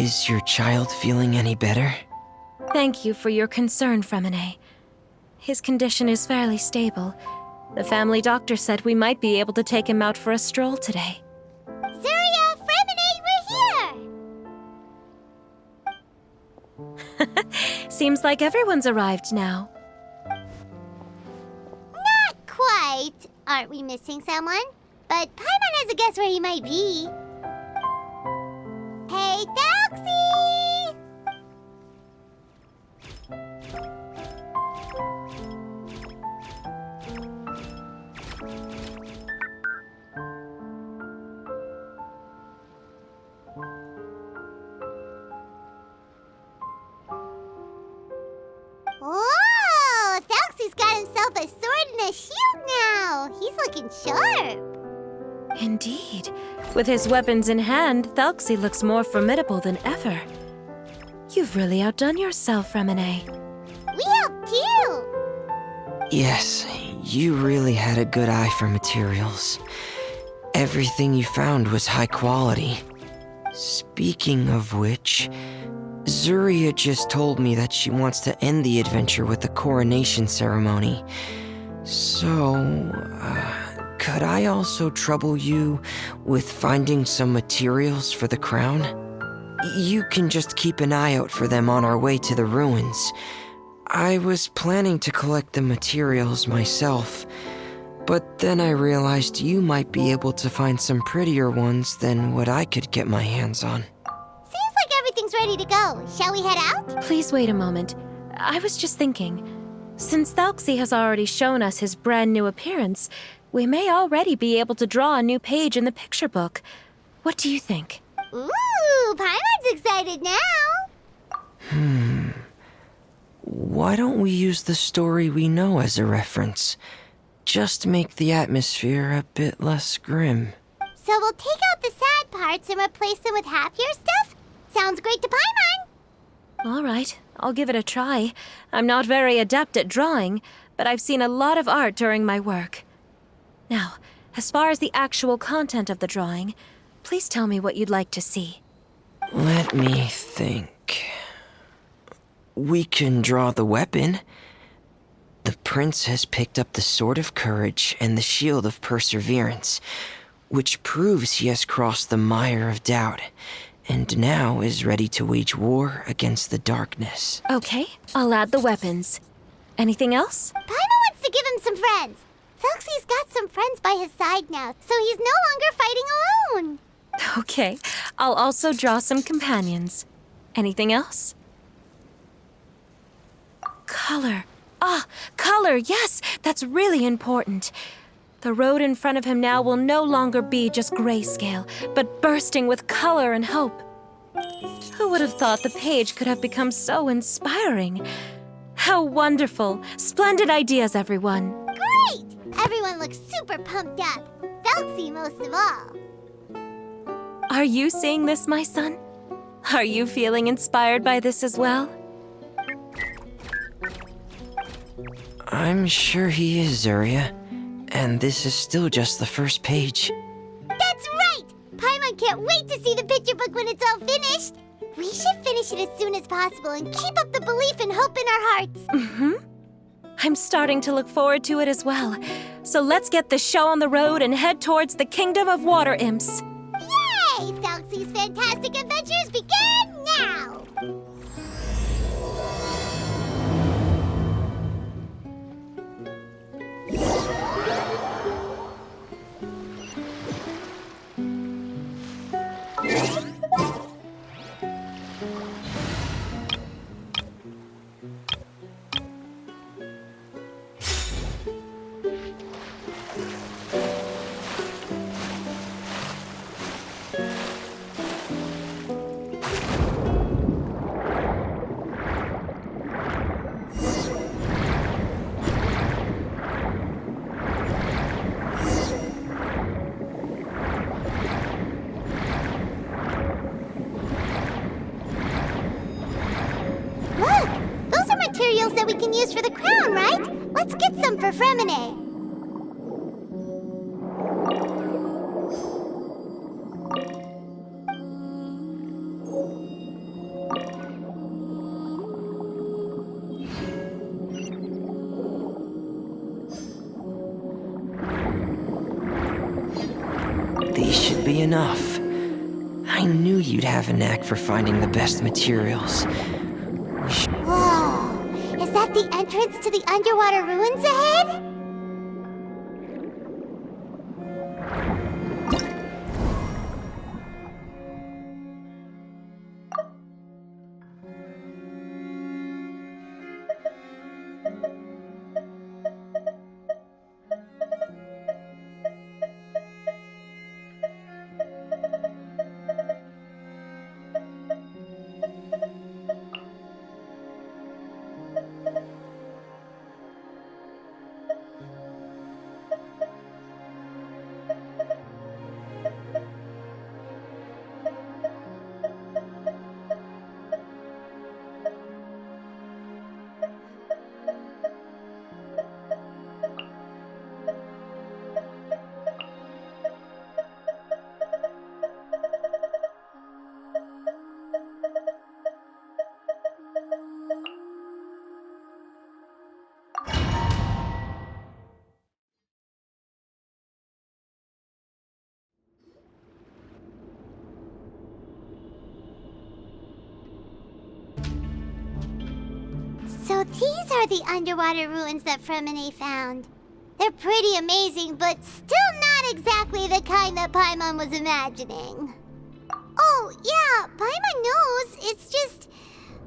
Is your child feeling any better? Thank you for your concern, Fremine. His condition is fairly stable. The family doctor said we might be able to take him out for a stroll today. Zuria, Fremine, we're here! Seems like everyone's arrived now. Not quite. Aren't we missing someone? But Paimon has a guess where he might be. Hey, Thalxie! Whoa! Thalxie's got himself a sword and a shield now! He's looking sharp! Indeed. With his weapons in hand, Thalxie looks more formidable than ever. You've really outdone yourself, Fremine. We helped you! Yes, you really had a good eye for materials. Everything you found was high quality. Speaking of which, Zuria just told me that she wants to end the adventure with a coronation ceremony. So, could I also trouble you with finding some materials for the crown? You can just keep an eye out for them on our way to the ruins. I was planning to collect the materials myself, but then I realized you might be able to find some prettier ones than what I could get my hands on. Seems like everything's ready to go. Shall we head out? Please wait a moment. I was just thinking, since Thalxie has already shown us his brand new appearance, we may already be able to draw a new page in the picture book. What do you think? Ooh, Paimon's excited now! Why don't we use the story we know as a reference? Just make the atmosphere a bit less grim. So we'll take out the sad parts and replace them with happier stuff? Sounds great to Paimon! All right, I'll give it a try. I'm not very adept at drawing, but I've seen a lot of art during my work. Now, as far as the actual content of the drawing, please tell me what you'd like to see. Let me think. We can draw the weapon. The prince has picked up the Sword of Courage and the Shield of Perseverance, which proves he has crossed the mire of doubt, and now is ready to wage war against the darkness. Okay, I'll add the weapons. Anything else? Paimon wants to give him some friends. Thalxie's got some friends by his side now, so he's no longer fighting alone. Okay, I'll also draw some companions. Anything else? Color. Ah, color, yes, that's really important. The road in front of him now will no longer be just grayscale, but bursting with color and hope. Who would have thought the page could have become so inspiring? How wonderful! Splendid ideas, everyone. Great! Everyone looks super pumped up. Thalxie most of all. Are you seeing this, my son? Are you feeling inspired by this as well? I'm sure he is, Zuria. And this is still just the first page. That's right! Paimon can't wait to see the picture book when it's all finished. We should finish it as soon as possible and keep up the belief and hope in our hearts. Mm-hmm. I'm starting to look forward to it as well. So let's get the show on the road and head towards the Kingdom of Water Imps. Yay! Thalxie's fantastic adventures begin now! Materials that we can use for the crown, right? Let's get some for Fremine. these should be enough. I knew you'd have a knack for finding the best materials. Whoa! Is that the entrance to the underwater ruins ahead? So these are the underwater ruins that Fremine found. They're pretty amazing, but still not exactly the kind that Paimon was imagining. Oh, yeah, Paimon knows. It's just...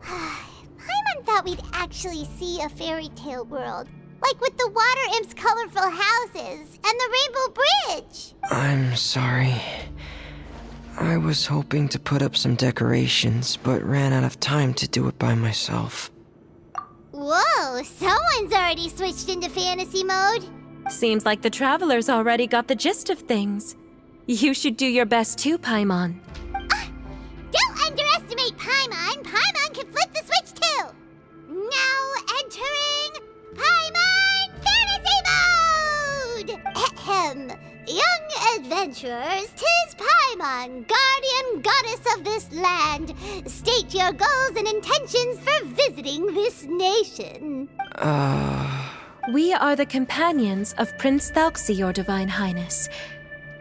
Paimon thought we'd actually see a fairy tale world. Like with the water imp's colorful houses and the rainbow bridge. I'm sorry. I was hoping to put up some decorations, but ran out of time to do it by myself. Whoa, someone's already switched into fantasy mode. Seems like the travelers already got the gist of things. You should do your best too, Paimon. Don't underestimate Paimon. Paimon can flip the switch too. Now entering Paimon Fantasy Mode! Ahem. Young adventurers, 'tis Paimon, guardian goddess of this land. State your goals and intentions for visiting this nation. We are the companions of Prince Thalxi, your Divine Highness.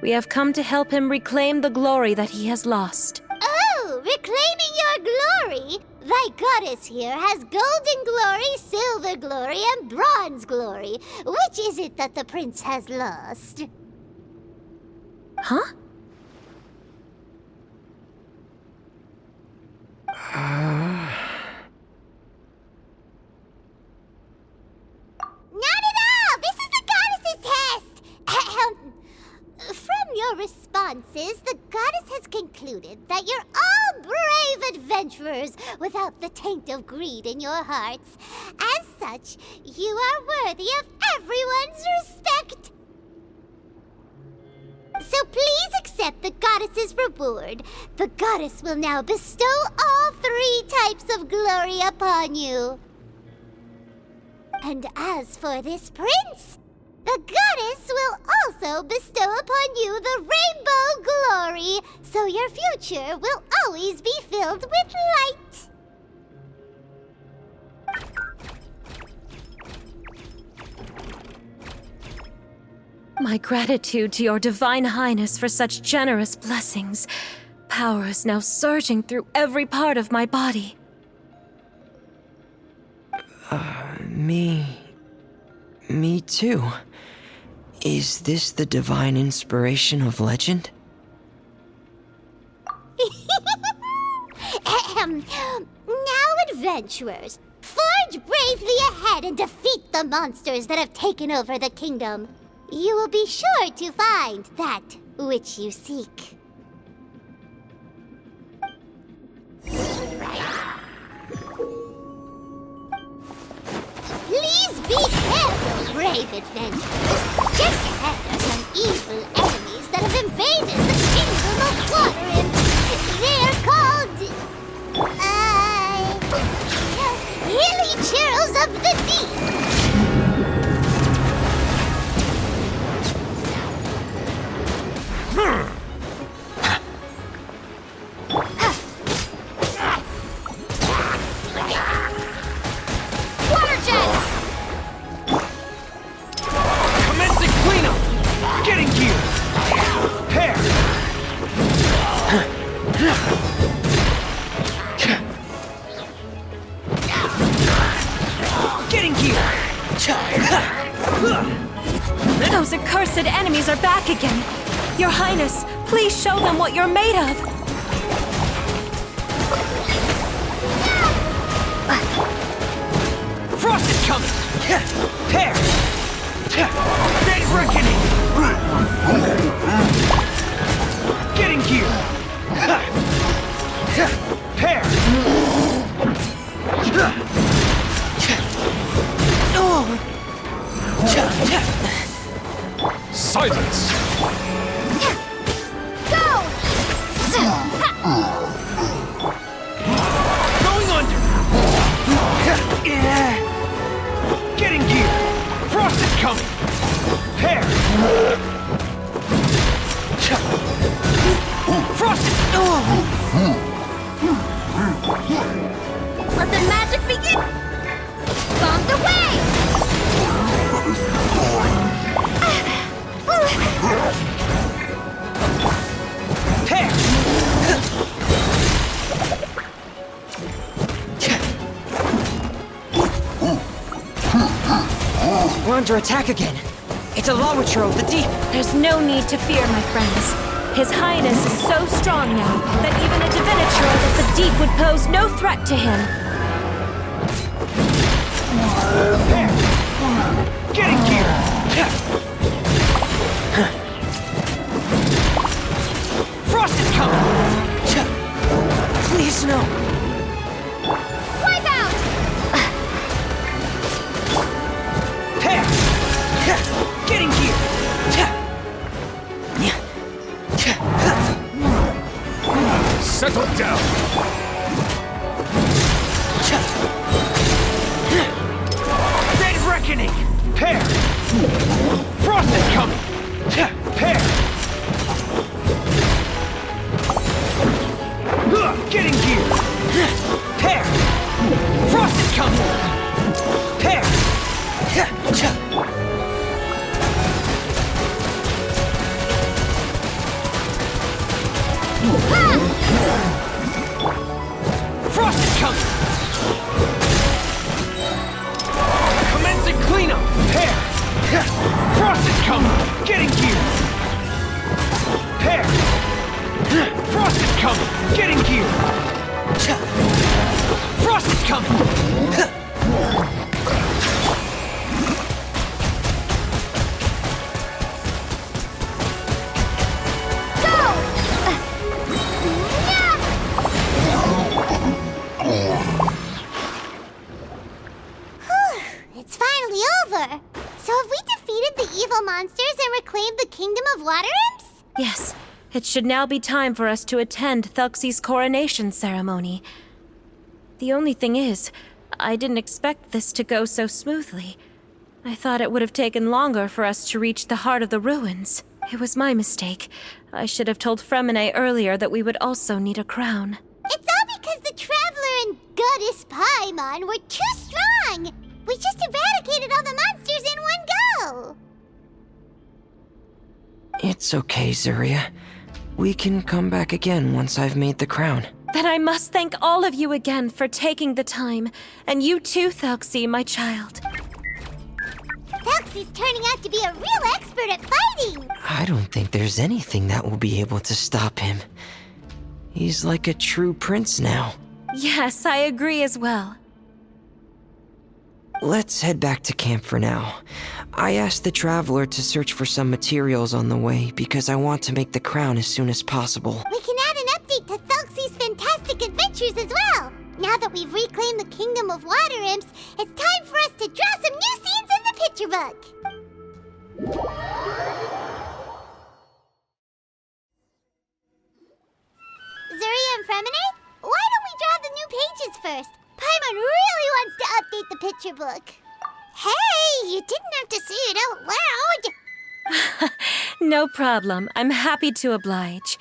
We have come to help him reclaim the glory that he has lost. Oh, reclaiming your glory? Thy goddess here has golden glory, silver glory, and bronze glory. Which is it that the prince has lost? Huh? Not at all! This is the goddess's test! From your responses, the goddess has concluded that you're all brave adventurers without the taint of greed in your hearts. As such, you are worthy of everyone's respect. So please accept the goddess's reward. The goddess will now bestow all 3 types of glory upon you. And as for this prince, the goddess will also bestow upon you the rainbow glory, so your future will always be filled with light. My gratitude to your Divine Highness for such generous blessings. Power is now surging through every part of my body. Me too. Is this the divine inspiration of legend? Now, adventurers, forge bravely ahead and defeat the monsters that have taken over the kingdom. You will be sure to find that which you seek. Please be careful, brave adventurers. Just ahead are some evil enemies that have invaded the kingdom of Water Imps. They are called... Hilly Churls of the Deep. Water jet! Commencing cleanup! Getting gear! Prepare! back again. Your Highness, please show them what you're made of. Frost is coming! Pair! Day's reckoning! Getting gear! Pair! Silence! Go! Going under! Getting gear! Frost is coming! Pair! Frost is... Let the magic begin! Bombs away! Pair! We're under attack again. It's a Lawitcher of the deep. There's no need to fear, my friends. His Highness is so strong now that even a Diviniture of the deep would pose no threat to him. Pair! Getting gear! Frost is coming! Please no! Wipe out! Pair! Getting gear! Settle down! Day of reckoning! Pair! Frost is coming! Pair! Getting gear! Pair! Frost is coming! Pair! Frost is coming! Commencing cleanup! Pair! Frost is coming! Getting gear! Pair! Frost is coming! Getting gear! Frost is coming! It's finally over! So have we defeated the evil monsters and reclaimed the Kingdom of Water Imps? Yes, it should now be time for us to attend Thuxie's coronation ceremony. The only thing is, I didn't expect this to go so smoothly. I thought it would have taken longer for us to reach the heart of the ruins. It was my mistake. I should have told Fremine earlier that we would also need a crown. It's all because the Traveler and Goddess Paimon were too strong! We just eradicated all the monsters in one go! It's okay, Zuria. We can come back again once I've made the crown. Then I must thank all of you again for taking the time. And you too, Thuxie, my child. Thuxie's turning out to be a real expert at fighting! I don't think there's anything that will be able to stop him. He's like a true prince now. Yes, I agree as well. Let's head back to camp for now. I asked the Traveler to search for some materials on the way because I want to make the crown as soon as possible. We can add an update to Thuxie's fantastic adventures as well! Now that we've reclaimed the Kingdom of Water Imps, it's time for us to draw some new scenes in the picture book! Zuria and Fremine, why don't we draw the new pages first? Paimon really wants to update the picture book. Hey, you didn't have to say it out loud! No problem. I'm happy to oblige.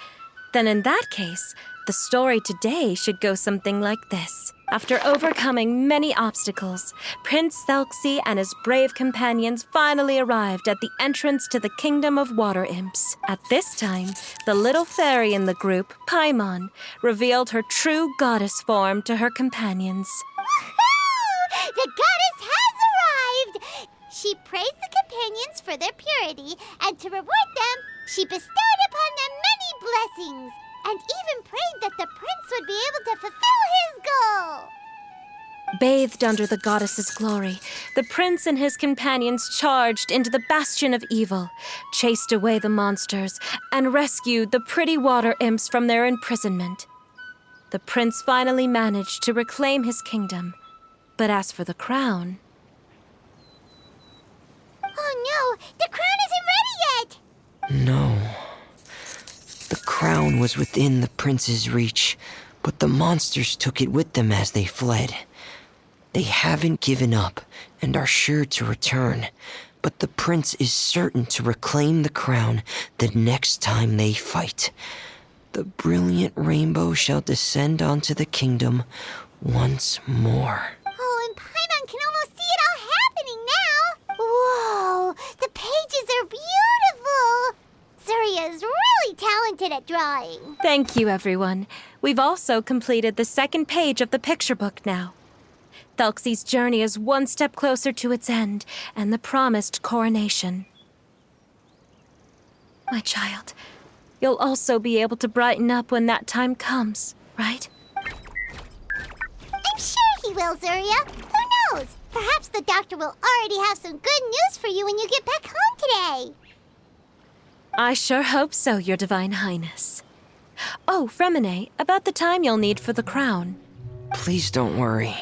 Then in that case, the story today should go something like this. After overcoming many obstacles, Prince Thuxie and his brave companions finally arrived at the entrance to the Kingdom of Water Imps. At this time, the little fairy in the group, Paimon, revealed her true goddess form to her companions. Woohoo! The goddess has arrived! She praised the companions for their purity, and to reward them, She bestowed upon them many blessings, and even prayed that the prince would be able to fulfill his goal. Bathed under the goddess's glory, the prince and his companions charged into the bastion of evil, chased away the monsters, and rescued the pretty water imps from their imprisonment. The prince finally managed to reclaim his kingdom. But as for the crown... Oh no, the crown isn't ready yet! No. The crown was within the prince's reach, but the monsters took it with them as they fled. They haven't given up and are sure to return, but the prince is certain to reclaim the crown the next time they fight. The brilliant rainbow shall descend onto the kingdom once more. Oh, and Paimon can almost see it all happening now! Whoa, the pages are beautiful! Surya is really talented at drawing. Thank you, everyone. We've also completed the second page of the picture book now. Thelxie's journey is one step closer to its end and the promised coronation. My child, you'll also be able to brighten up when that time comes, right? I'm sure he will, Surya. Who knows? Perhaps the doctor will already have some good news for you when you get back home today. I sure hope so, Your Divine Highness. Oh, Fremine, about the time you'll need for the crown. Please don't worry.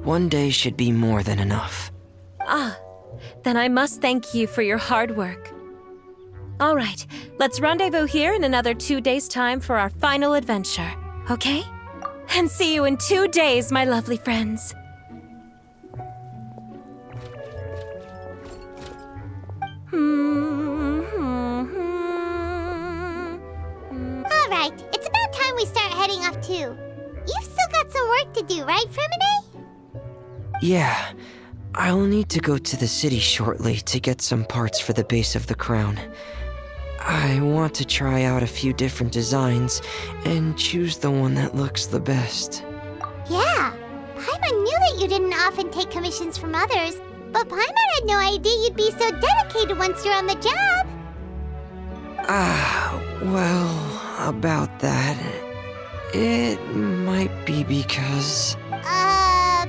One day should be more than enough. Ah, then I must thank you for your hard work. All right, let's rendezvous here in another 2 days' time for our final adventure, okay? And see you in 2 days, my lovely friends. All right, it's about time we start heading off too. You've still got some work to do, right, Fremine? Yeah, I'll need to go to the city shortly to get some parts for the base of the crown. I want to try out a few different designs and choose the one that looks the best. Yeah, Paimon knew that you didn't often take commissions from others, but Paimon had no idea you'd be so dedicated once you're on the job. Well, about that, it might be because...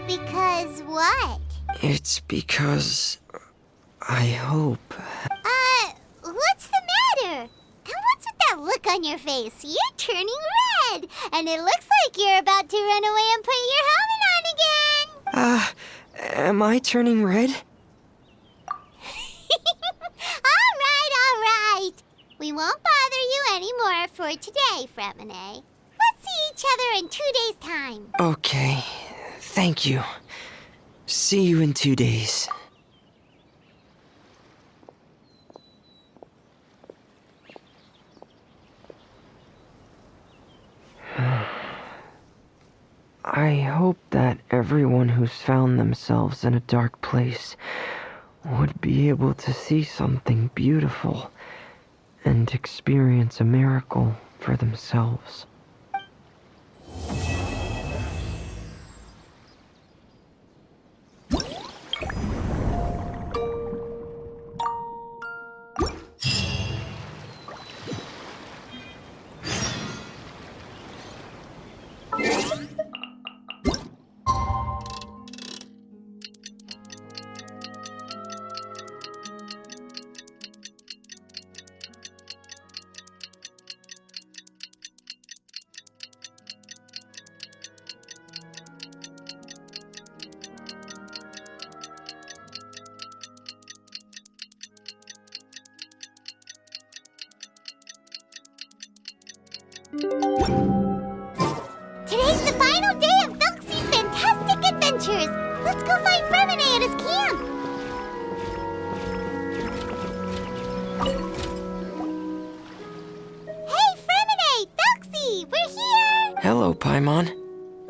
Because what? It's because... I hope... What's the matter? And what's with that look on your face? You're turning red, and it looks like you're about to run away and put your helmet on again. Am I turning red? All right. We won't bother you anymore for today, Fremine. Let's see each other in 2 days' time. Okay, thank you. See you in 2 days. I hope that everyone who's found themselves in a dark place would be able to see something beautiful and experience a miracle for themselves. Today's the final day of Thelxie's fantastic adventures. Let's go find Fremine at his camp. Hey, Fremine! Thelxie! We're here! Hello, Paimon.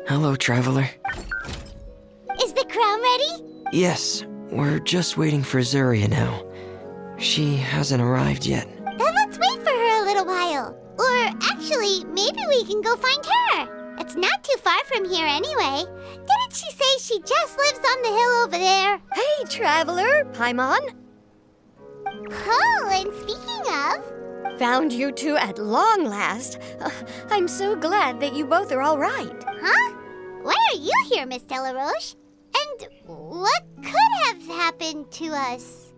Hello, traveler. Is the crown ready? Yes, we're just waiting for Zuria now. She hasn't arrived yet. Then let's wait for her a little while. Or actually, maybe we can go find her. It's not too far from here anyway. Didn't she say she just lives on the hill over there? Hey, traveler, Paimon. Oh, and speaking of... Found you two at long last. I'm so glad that you both are all right. Huh? Why are you here, Miss Delaroche? And what could have happened to us?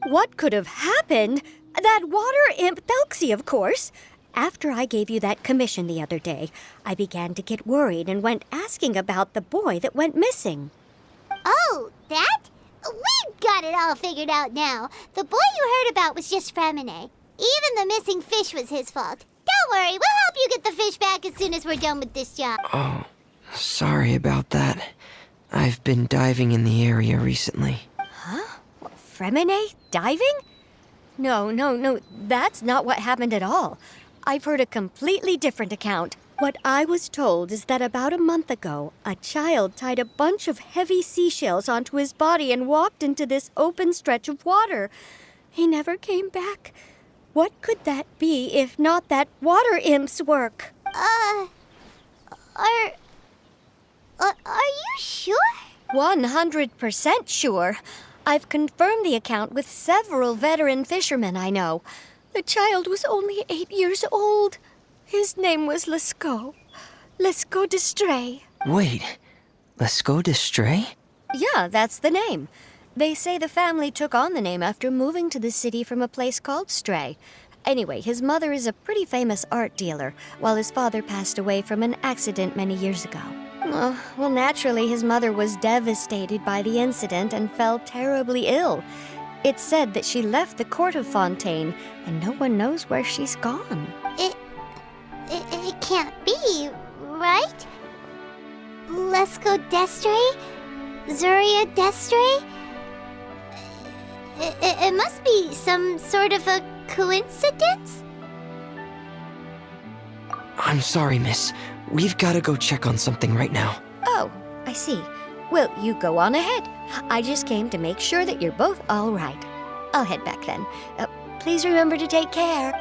What could have happened? That water imp Thelxie, of course. After I gave you that commission the other day, I began to get worried and went asking about the boy that went missing. Oh, that? We've got it all figured out now. The boy you heard about was just Fremine. Even the missing fish was his fault. Don't worry, we'll help you get the fish back as soon as we're done with this job. Oh, sorry about that. I've been diving in the area recently. Huh? Fremine? Diving? No, that's not what happened at all. I've heard a completely different account. What I was told is that about a month ago, a child tied a bunch of heavy seashells onto his body and walked into this open stretch of water. He never came back. What could that be if not that water imp's work? Are you sure? 100% sure. I've confirmed the account with several veteran fishermen I know. The child was only 8 years old. His name was Lescaut. Lescaut de Stray. Wait, Lescaut de Stray? Yeah, that's the name. They say the family took on the name after moving to the city from a place called Stray. Anyway, his mother is a pretty famous art dealer, while his father passed away from an accident many years ago. Well, naturally, his mother was devastated by the incident and fell terribly ill. It's said that she left the court of Fontaine, and no one knows where she's gone. It can't be, right? Lescaut d'Estray? Zuria d'Estray? It must be some sort of a coincidence? I'm sorry, miss. We've got to go check on something right now. Oh, I see. Well, you go on ahead. I just came to make sure that you're both all right. I'll head back then. Please remember to take care.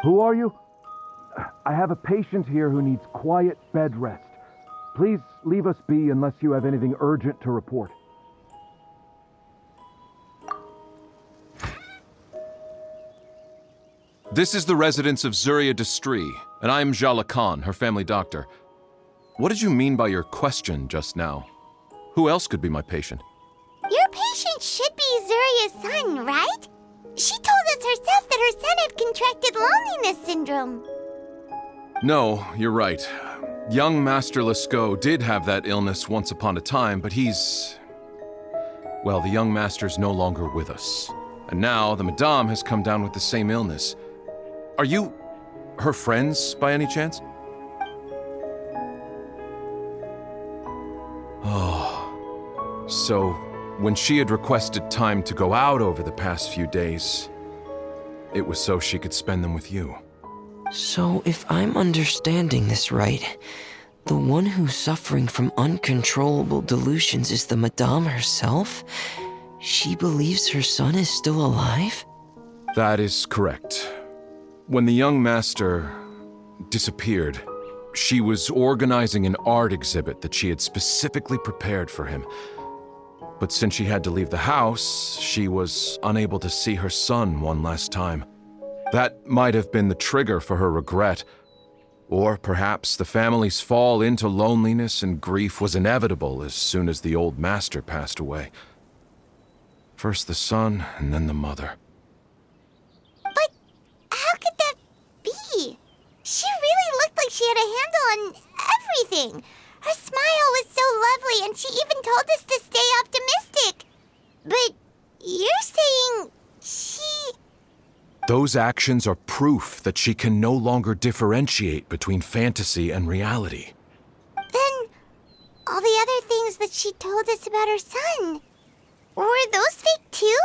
Who are you? I have a patient here who needs quiet bed rest. Please leave us be unless you have anything urgent to report. This is the residence of Zuria d'Estray, and I'm Jala Khan, her family doctor. What did you mean by your question just now? Who else could be my patient? Your patient should be Zuria's son, right? She told us herself that her son had contracted loneliness syndrome. No, you're right. Young Master Lescaut did have that illness once upon a time, but well, the young master's no longer with us. And now the Madame has come down with the same illness. Are you her friends, by any chance? Oh, so when she had requested time to go out over the past few days, it was so she could spend them with you. So, if I'm understanding this right, the one who's suffering from uncontrollable delusions is the Madame herself? She believes her son is still alive? That is correct. When the young master disappeared, she was organizing an art exhibit that she had specifically prepared for him. But since she had to leave the house, she was unable to see her son one last time. That might have been the trigger for her regret. Or perhaps the family's fall into loneliness and grief was inevitable as soon as the old master passed away. First the son, and then the mother. But how could that be? She really looked like she had a handle on everything. Her smile was so lovely, and she even told us to stay optimistic. But you're saying she... Those actions are proof that she can no longer differentiate between fantasy and reality. Then all the other things that she told us about her son, were those fake too?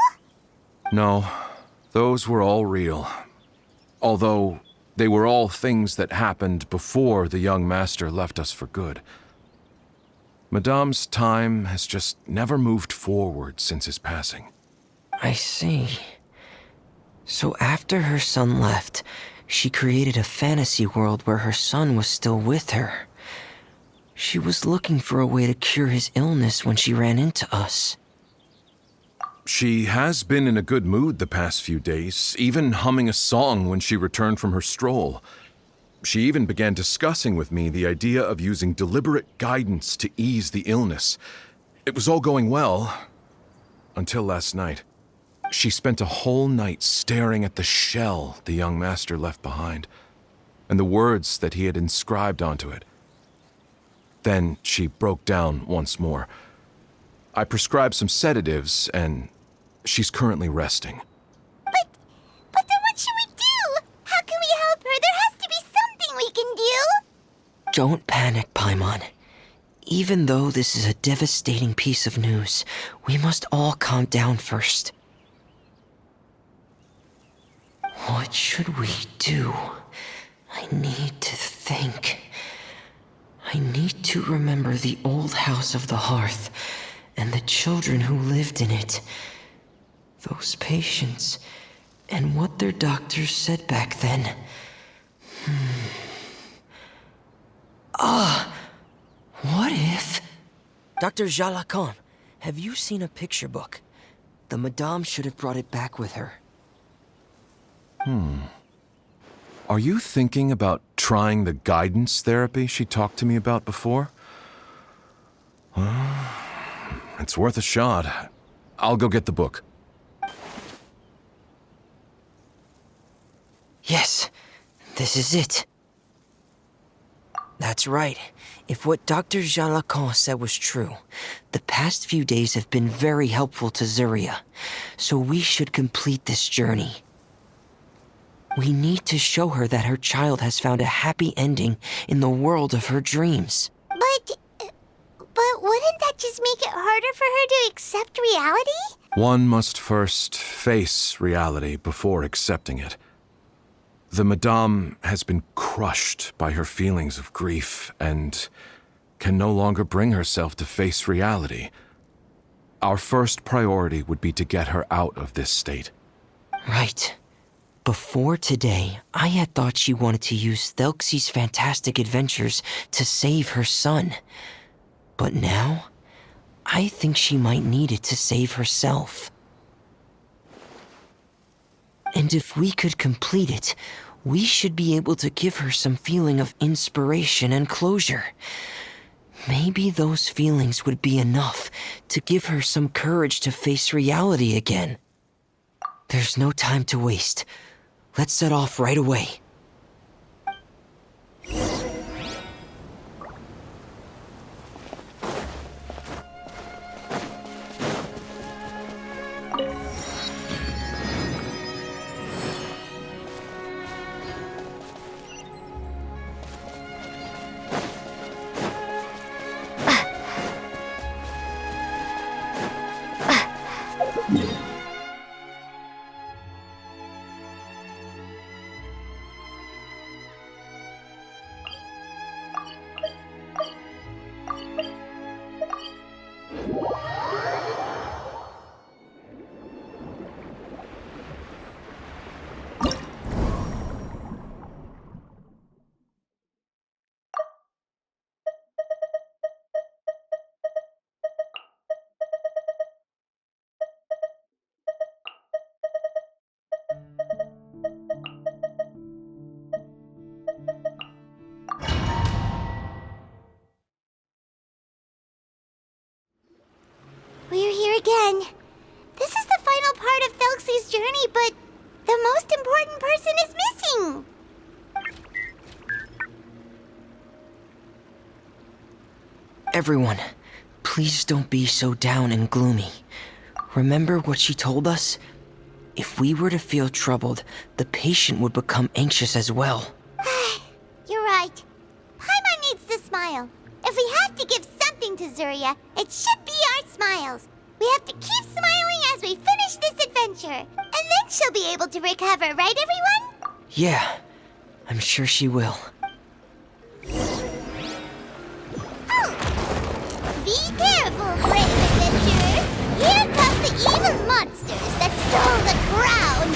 No, those were all real. Although they were all things that happened before the young master left us for good. Madame's time has just never moved forward since his passing. I see. So after her son left, she created a fantasy world where her son was still with her. She was looking for a way to cure his illness when she ran into us. She has been in a good mood the past few days, even humming a song when she returned from her stroll. She even began discussing with me the idea of using deliberate guidance to ease the illness. It was all going well, until last night. She spent a whole night staring at the shell the young master left behind, and the words that he had inscribed onto it. Then she broke down once more. I prescribed some sedatives, and she's currently resting. But then what should we do? How can we help her? There has to be something we can do. Don't panic, Paimon. Even though this is a devastating piece of news, we must all calm down first. What should we do? I need to think. I need to remember the old house of the hearth and the children who lived in it. Those patients and what their doctors said back then. What if... Dr. Jalacon, have you seen a picture book? The Madame should have brought it back with her. Are you thinking about trying the guidance therapy she talked to me about before? It's worth a shot. I'll go get the book. Yes, this is it. That's right. If what Dr. Jalacon said was true, the past few days have been very helpful to Zuria, so we should complete this journey. We need to show her that her child has found a happy ending in the world of her dreams. But wouldn't that just make it harder for her to accept reality? One must first face reality before accepting it. The Madame has been crushed by her feelings of grief and can no longer bring herself to face reality. Our first priority would be to get her out of this state. Right. Before today, I had thought she wanted to use Thelxie's fantastic adventures to save her son. But now, I think she might need it to save herself. And if we could complete it, we should be able to give her some feeling of inspiration and closure. Maybe those feelings would be enough to give her some courage to face reality again. There's no time to waste. Let's set off right away. the most important person is missing. Everyone, please don't be so down and gloomy. Remember what she told us? If we were to feel troubled, the patient would become anxious as well. You're right. Paimon needs to smile. If we have to give something to Zuria, it should be our smiles. We have to keep smiling as we finish this adventure. And then she'll be able to recover, right everyone? Yeah, I'm sure she will. Be careful, brave adventurers! Here come the evil monsters that stole the crown!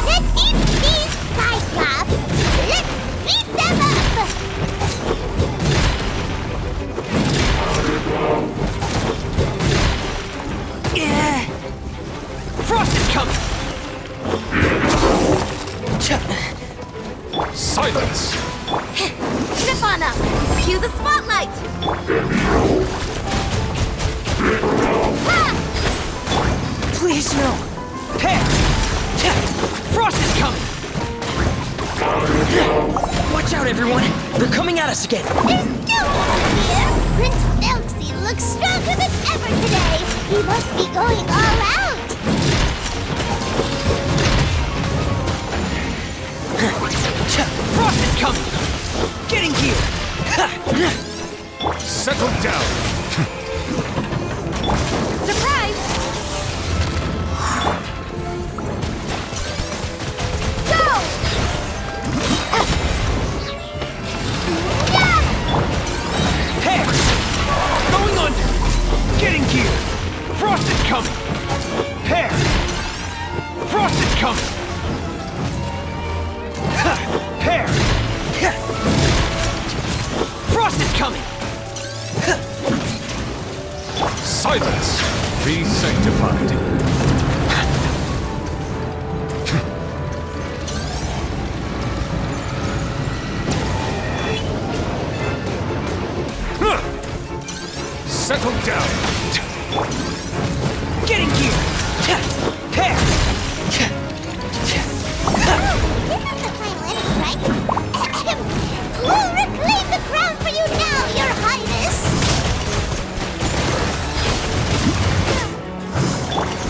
Let's eat these Cyclops! Let's beat them up! Yeah! Frost is coming! Silence! Nirvana, cue the spotlight! Please, no! Pear! Frost is coming! Watch out, everyone! They're coming at us again! There's no one here! Prince Nelxie looks stronger than ever today! He must be going all out! Frost is coming! Getting here! Settle down! Surprise! Go! Pear! Going under! Getting here! Frost is coming! Pear! Frost is coming! Pear! Frost is coming! Silence! Be sanctified. Settle down! Getting here! Pear! This is the final enemy, right? We'll reclaim the crown for you now, Your Highness!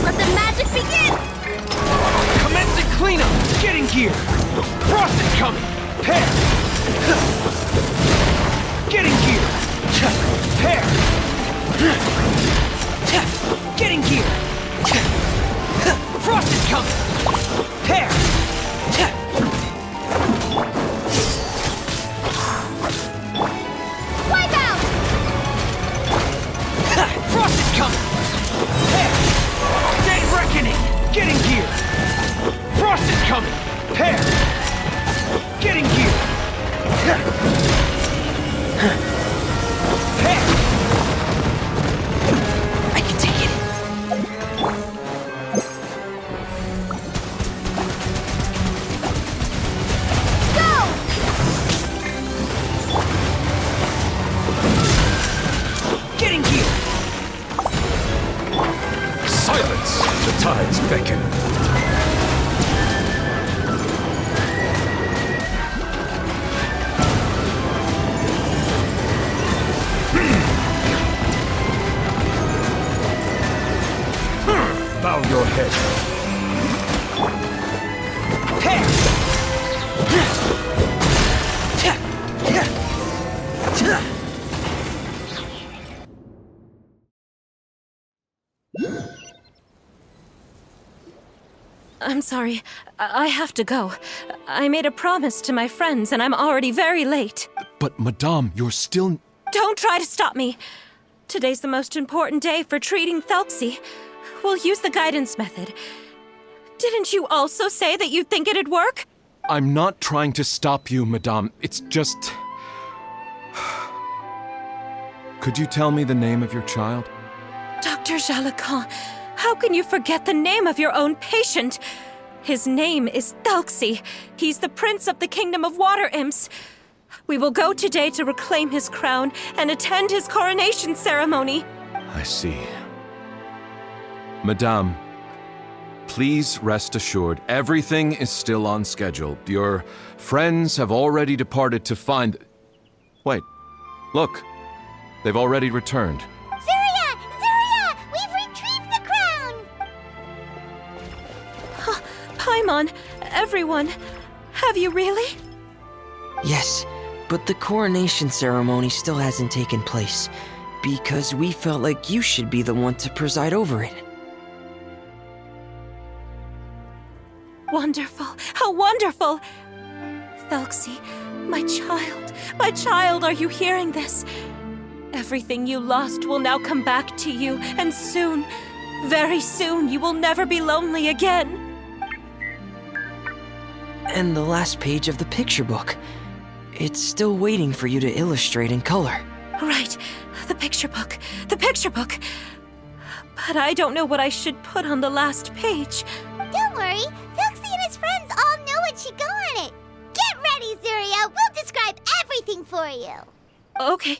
Let the magic begin! Commencing cleanup! Getting here! Frost is coming! Pear! Getting here! Pear! Getting here! Frost is coming! Pear! Wipe out! Frost is coming! Pear! Day reckoning! Getting here! Frost is coming! Pear! Getting here! Pear! I can take it! Go! Getting here! Silence! The tides beckon. Bow your head. Pear! I'm sorry. I have to go. I made a promise to my friends, and I'm already very late. But, Madame, you're still... Don't try to stop me. Today's the most important day for treating Thelxie. We'll use the guidance method. Didn't you also say that you'd think it'd work? I'm not trying to stop you, Madame. It's just... Could you tell me the name of your child? Dr. Jalacan, how can you forget the name of your own patient? His name is Thelxie. He's the prince of the kingdom of water imps. We will go today to reclaim his crown and attend his coronation ceremony. I see. Madame, please rest assured, everything is still on schedule. Your friends have already departed to find... Wait, look. They've already returned. Zuria! Zuria! We've retrieved the crown! Paimon, everyone, have you really? Yes, but the coronation ceremony still hasn't taken place, because we felt like you should be the one to preside over it. Wonderful, how wonderful! Thelxie, my child, are you hearing this? Everything you lost will now come back to you, and soon, very soon, you will never be lonely again. And the last page of the picture book. It's still waiting for you to illustrate in color. Right, the picture book. But I don't know what I should put on the last page. Don't worry, Thelxie and his friends all know what should go on it. Get ready, Zuria. We'll describe everything for you. Okay.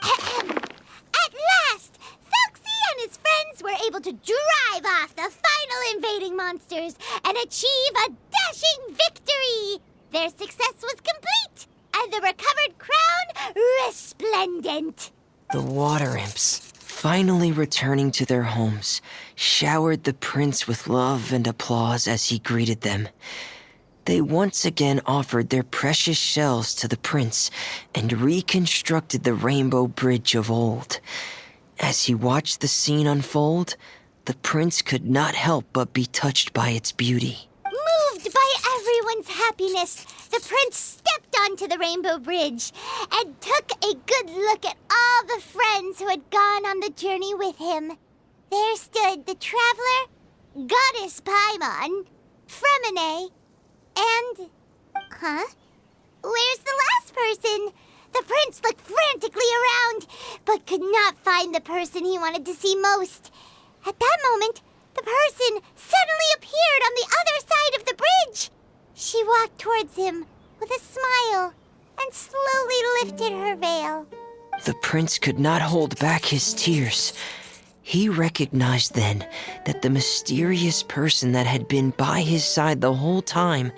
At last, Thelxie and his friends were able to drive off the final invading monsters and achieve a dashing victory. Their success was complete, and the recovered crown resplendent. The water imps, finally returning to their homes, showered the prince with love and applause as he greeted them. They once again offered their precious shells to the prince and reconstructed the rainbow bridge of old. As he watched the scene unfold, the prince could not help but be touched by its beauty. Moved by everyone's happiness, the prince stepped onto the rainbow bridge and took a good look at all the friends who had gone on the journey with him. There stood the traveler, Goddess Paimon, Fremine, and... Where's the last person? The prince looked frantically around, but could not find the person he wanted to see most. At that moment, the person suddenly appeared on the other side of the bridge. She walked towards him with a smile and slowly lifted her veil. The prince could not hold back his tears. He recognized then that the mysterious person that had been by his side the whole time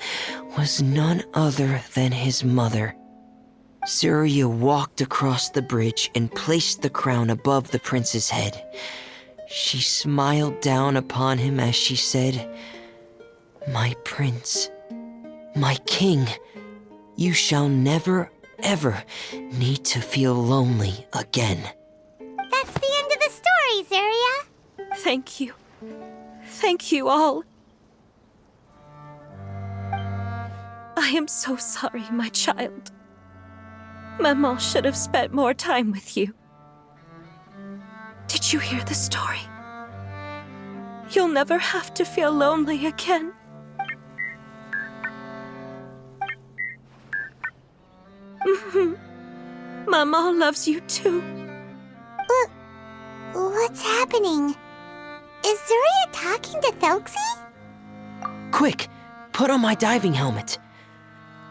was none other than his mother. Zuria walked across the bridge and placed the crown above the prince's head. She smiled down upon him as she said, "My prince, my king, you shall never, ever need to feel lonely again." That's the end of the story, Zuria. Thank you. Thank you all. I am so sorry, my child. Maman should have spent more time with you. Did you hear the story? You'll never have to feel lonely again. Maman loves you too. What's happening? Is Zuria talking to Thelxie? Quick, put on my diving helmet.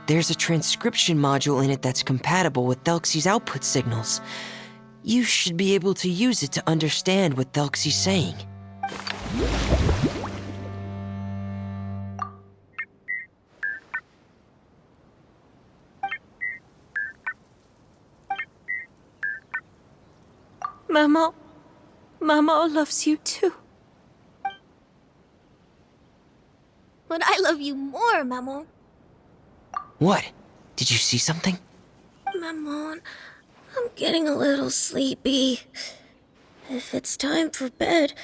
There's a transcription module in it that's compatible with Thelxie's output signals. You should be able to use it to understand what Thelxie's saying. Mama loves you too. But I love you more, Maman. What? Did you see something? Maman, I'm getting a little sleepy. If it's time for bed,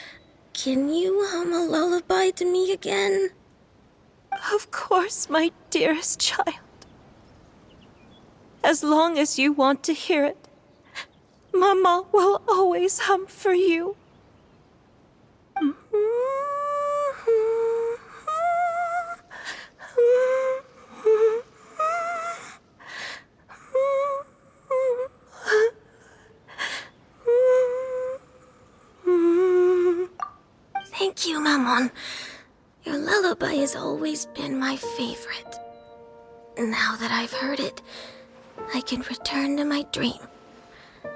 can you hum a lullaby to me again? Of course, my dearest child. As long as you want to hear it, Mama will always hum for you. Thank you, Maman. Your lullaby has always been my favorite. Now that I've heard it, I can return to my dream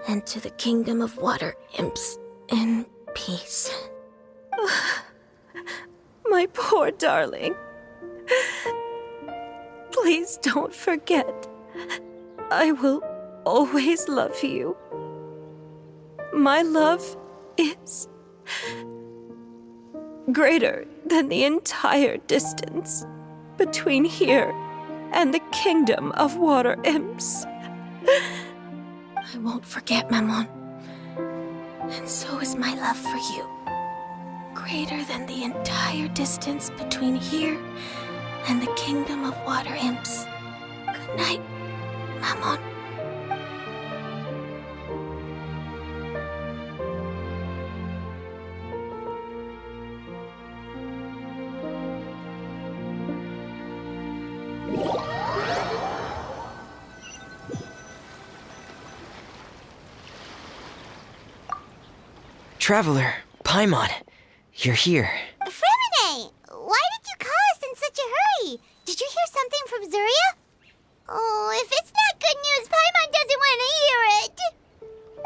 and to the kingdom of water imps in peace. My poor darling. Please don't forget. I will always love you. My love is greater than the entire distance between here and the kingdom of water imps. I won't forget, Mammon. And so is my love for you. Greater than the entire distance between here and the kingdom of water imps. Good night, Mammon. Traveler, Paimon, you're here. Fremine, why did you call us in such a hurry? Did you hear something from Zuria? Oh, if it's not good news, Paimon doesn't want to hear it.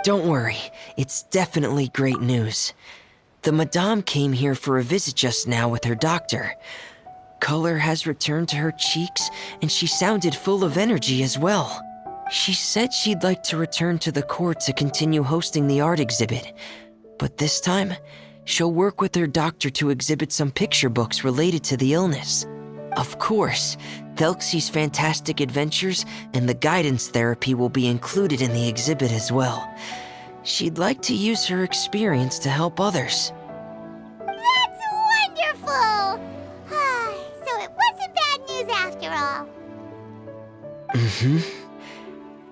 Don't worry, it's definitely great news. The Madame came here for a visit just now with her doctor. Color has returned to her cheeks, and she sounded full of energy as well. She said she'd like to return to the court to continue hosting the art exhibit. But this time, she'll work with her doctor to exhibit some picture books related to the illness. Of course, Thelxie's fantastic adventures and the guidance therapy will be included in the exhibit as well. She'd like to use her experience to help others. That's wonderful! So it wasn't bad news after all.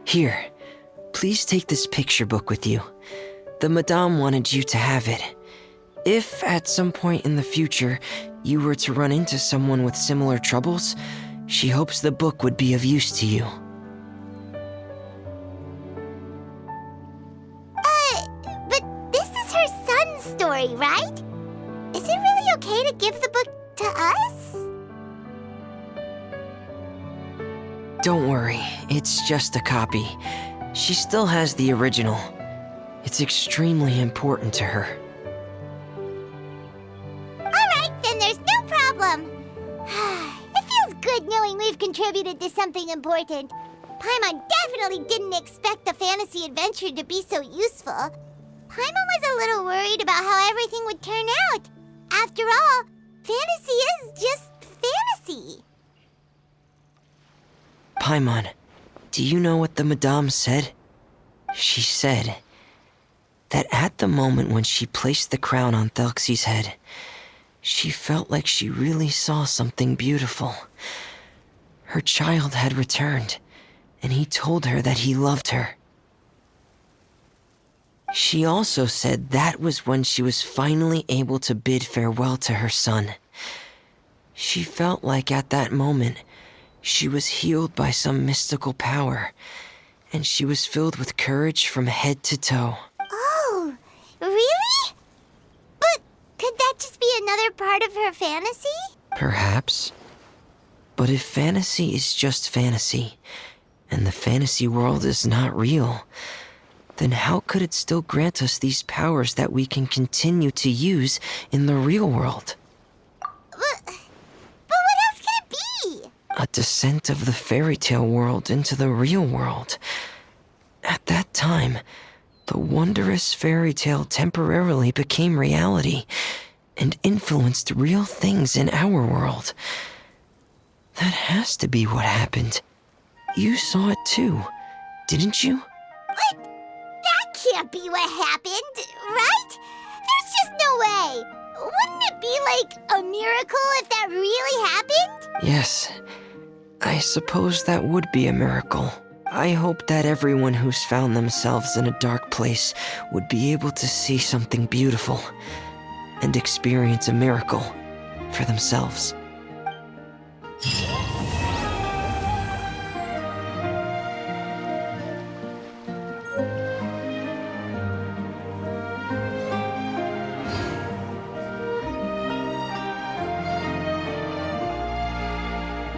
Here, please take this picture book with you. The Madame wanted you to have it. If at some point in the future you were to run into someone with similar troubles, she hopes the book would be of use to you. But this is her son's story, right? Is it really okay to give the book to us? Don't worry, it's just a copy. She still has the original. It's extremely important to her. Alright, then there's no problem. It feels good knowing we've contributed to something important. Paimon definitely didn't expect the fantasy adventure to be so useful. Paimon was a little worried about how everything would turn out. After all, fantasy is just fantasy. Paimon, do you know what the Madame said? She said that at the moment when she placed the crown on Thelxie's head, she felt like she really saw something beautiful. Her child had returned, and he told her that he loved her. She also said that was when she was finally able to bid farewell to her son. She felt like at that moment, she was healed by some mystical power, and she was filled with courage from head to toe. Oh, really? But could that just be another part of her fantasy? Perhaps. But if fantasy is just fantasy, and the fantasy world is not real, then how could it still grant us these powers that we can continue to use in the real world? But what else could it be? A descent of the fairy tale world into the real world. At that time, the wondrous fairy tale temporarily became reality and influenced real things in our world. That has to be what happened. You saw it too, didn't you? What? That can't be what happened, right? There's just no way. Wouldn't it be like a miracle if that really happened? Yes, I suppose that would be a miracle. I hope that everyone who's found themselves in a dark place would be able to see something beautiful and experience a miracle for themselves.